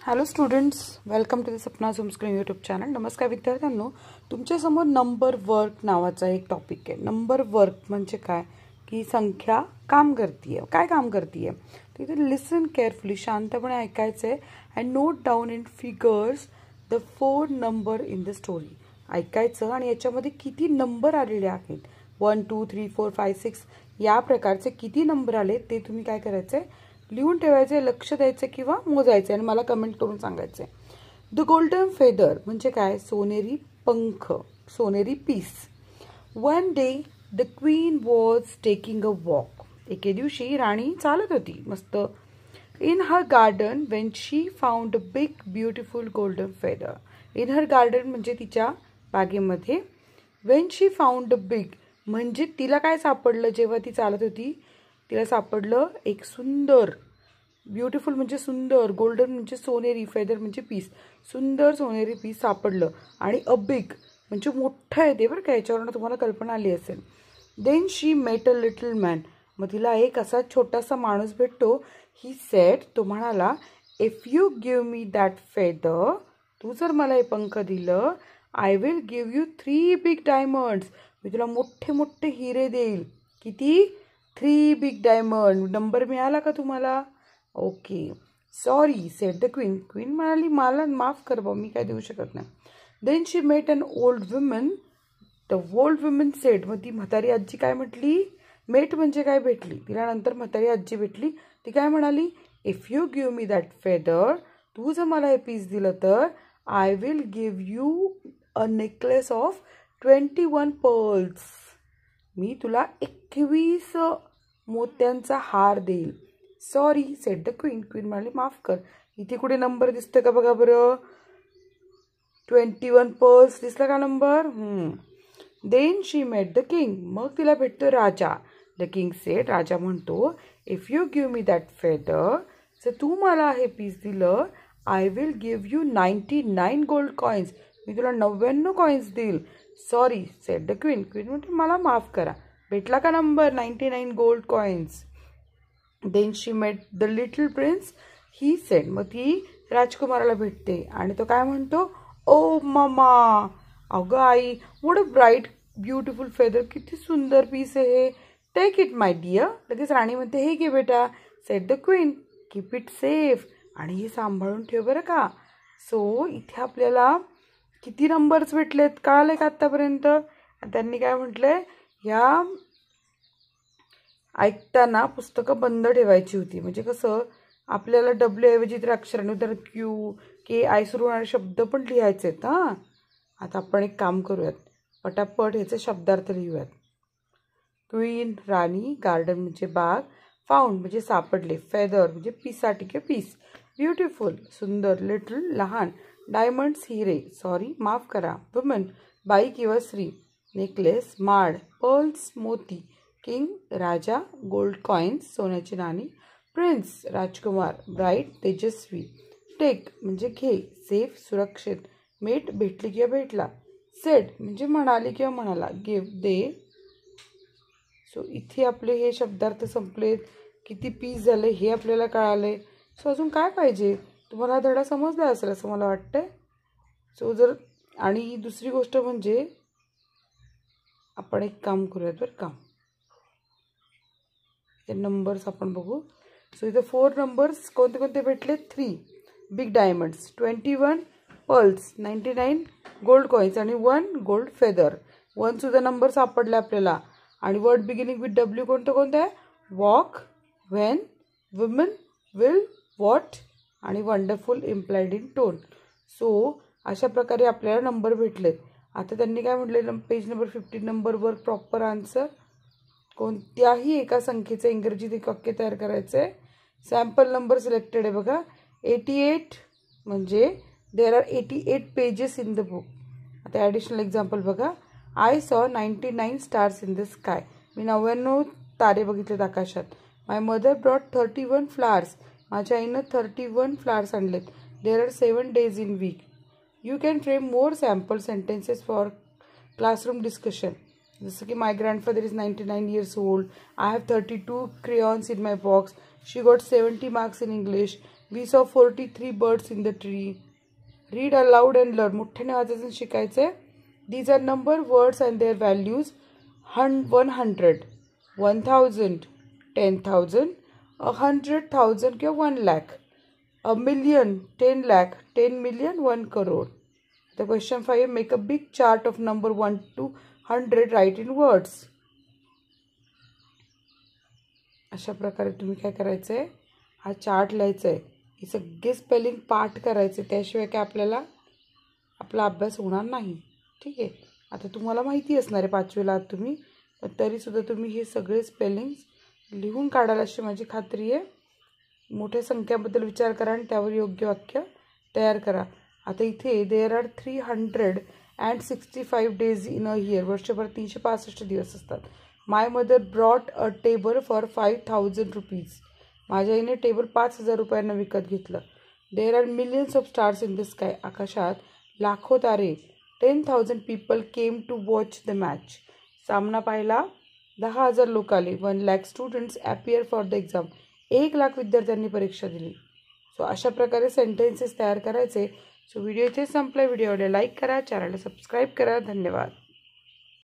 Hello students, welcome to the Sapna zoom screen YouTube channel. नमस्कार विद्यार्थ्यांनो, तुमच्यासमोर नंबर वर्क नावाचा एक टॉपिक आहे. नंबर वर्क म्हणजे काय की संख्या काम करतीये. काय काम करतीये तर इथे लिसन केअरफुली, शांतपणे ऐकायचं आहे. And note down in figures the 4 number in the story. ऐकायचं आणि याच्यामध्ये किती नंबर आलेले आहेत, 1 2 3 4 5 6 या प्रकारचे किती नंबर आले ते तुम्ही काय करायचे, लिहून ठेवायचे, लक्ष द्यायचे किंवा मोजायचे आणि मला कमेंट करून सांगायचे. द गोल्डन फेदर म्हणजे काय, सोनेरी पंख, सोनेरी पीस. One day the queen was taking a walk. एके दिवशी राणी चालत होती मस्त. In her garden when she found a big beautiful golden feather. In her garden म्हणजे तिच्या बागेमध्ये. When she found a big म्हणजे तिला काय सापडलं जेव्हा ती चालत होती, तिला सापडलं एक सुंदर, ब्युटिफुल म्हणजे सुंदर, गोल्डन म्हणजे सोनेरी, फेदर म्हणजे पीस, सुंदर सोनेरी पीस सापडलं. आणि अ बिग म्हणजे मोठं आहे ते बरं का, याच्यावरून तुम्हाला कल्पना आली असेल. Then she met a little man. मग तिला एक असा छोटासा माणूस भेटतो. ही सेड, तो म्हणाला, if you give me that feather, तू जर मला हे पंख दिलं, I will give you 3 big diamonds. मी तुला मोठे मोठे हिरे देईल. किती? 3 बिग डायमंड. नंबर मिळाला का तुम्हाला? Okay. Sorry said the queen. Queen म्हणाली, मला माफ कर बा, मी काय देऊ शकत नाही. Then she met an old woman. The old woman said. मग ती म्हातारी आजी काय म्हटली, मेट म्हणजे काय, भेटली. तिला नंतर म्हातारी आजी भेटली. ती काय म्हणाली, if you give me that feather, तू जर मला हे पीस दिलं तर I will give you a necklace of 21 pearls. मी तुला 21 मोत्यांचा हार देईल. Sorry said the queen. Queen म्हणाली, माफ कर. इथे कुठे नंबर दिसतं का बघा बरं. 21 पर्ल्स दिसला का number. Then she met the king. मग तिला भेटतो राजा. The king said. राजा म्हणतो, if you give me that feather, जर तू मला हे पीस दिलं, I will give you 99 gold coins. मी तुला 99 कॉइन्स देईल. Sorry said the queen. Queen म्हणते, मला माफ करा. भेटला का number 99 gold coins. Then she met the little prince. He said. मग ती राजकुमाराला भेटते आणि तो काय म्हणतो, ओ मामा, अगं आई, what a bright beautiful feather. किती सुंदर पीस आहे हे. Take it my dear. लगेच राणी म्हणते, हे घे बेटा. Said the queen. Keep it safe. आणि हे सांभाळून ठेव बरं का. सो इथे आपल्याला किती नंबर्स भेटलेत कळाले का आत्तापर्यंत. त्यांनी काय म्हटलंय, ह्या ऐकताना पुस्तकं बंद ठेवायची होती. म्हणजे कसं, आपल्याला डब्ल्यू ऐवजी तर अक्षरांनी, उदाहरण क्यू के आय सुरू होणारे शब्द पण लिहायचे आहेत. हां, आता आपण एक काम करूयात, पटापट ह्याचे शब्दार्थ लिहूयात. क्वीन राणी, गार्डन म्हणजे बाग, फाउंड म्हणजे सापडले, फेदर म्हणजे पीससाठी किंवा पीस, ब्युटिफुल सुंदर, लिटल लहान, डायमंड्स हिरे, सॉरी माफ करा, वुमन बाई किंवा स्त्री, नेकलेस माळ, पर्ल्स मोती, किंग राजा, गोल्ड कॉइन्स सोन्याची नाणी, प्रिन्स राजकुमार, ब्राईट तेजस्वी, टेक म्हणजे घे, सेफ सुरक्षित, मेट भेटली किंवा भेटला, सेड म्हणजे म्हणाली किंवा म्हणाला, गिव्ह दे. सो इथे आपले हे शब्दार्थ संपलेत. किती पीस झाले हे आपल्याला कळाले. सो अजून काय पाहिजे, तुम्हाला हा धडा समजला असेल असं मला वाटतंय. सो जर, आणि दुसरी गोष्ट म्हणजे आपण एक काम करूयात बरं का, ते नंबर्स आपण बघू. सो इथे 4 नंबर्स कोणते कोणते भेटले, 3 big diamonds, 21 pearls, 99 gold coins आणि 1 गोल्ड फेदर. 1 सुद्धा नंबर सापडले आपल्याला. आणि वर्ड बिगिनिंग विथ डब्ल्यू कोणतं कोणतं आहे, walk, when, woman, will, what आणि wonderful implied in tone. So अशा प्रकारे आपल्याला नंबर भेटलेत. आता त्यांनी काय म्हटलं, पेज नंबर 15 नंबरवर प्रॉपर आन्सर, कोणत्याही एका संख्येचं इंग्रजीत एक वाक्य तयार करायचं आहे. सॅम्पल नंबर सिलेक्टेड आहे बघा. 88 म्हणजे there are 88 pages in the book. आता ॲडिशनल एक्झाम्पल बघा. I saw 99 stars in the sky. मी 99 तारे बघितलेत आकाशात. My mother brought 31 flowers. माझ्या आईनं 31 फ्लावर्स आणलेत. There are 7 days in week. You can frame more sample sentences for classroom discussion. जसं की my grandfather is 99 years old. I have 32 crayons in my box. She got 70 marks in English. We saw 43 birds in the tree. Read aloud and learn. मोठ्याने वाचायचं शिकायचं आहे. These are number words and their values. 100, 1000, 10,000, 100,000 किंवा 1 lakh. A million, 10 lakh, 10 million, 1 crore. The question 5, make a big chart of number 1 to 100, write in words. अशा प्रकारे तुम्ही काय करायचं आहे, हा चार्ट लिहायचा आहे. ही सगळे स्पेलिंग पाठ करायचे, त्याशिवाय काय आपल्याला आपला अभ्यास होणार नाही. ठीक आहे. आता तुम्हाला माहिती असणार आहे 5वीला आहात तुम्ही, पण तरीसुद्धा तुम्ही हे सगळे स्पेलिंग्स लिहून काढाल अशी माझी खात्री आहे. मोठ्या संख्याबद्दल विचार करा आणि त्यावर योग्य वाक्य तयार करा. आता इथे there are 365 days in a year. वर्षभर 365 दिवस असतात. My mother brought a table for 5,000 rupees. माझ्या आईने टेबल 5,000 रुपयांना विकत घेतलं. There are millions of stars in the sky. आकाशात लाखो तारे. 10,000 people came to watch the match. सामना पाहायला 10,000 लोक आले. 1 lakh students appear for the exam. 1 लाख विद्यार्थ्यांनी परीक्षा दिली. सो अशा प्रकारे सेंटेन्सेस तयार करायचे. सो व्हिडिओ इथे संपला. व्हिडिओला लाईक करा, चॅनलला सबस्क्राईब करा. धन्यवाद.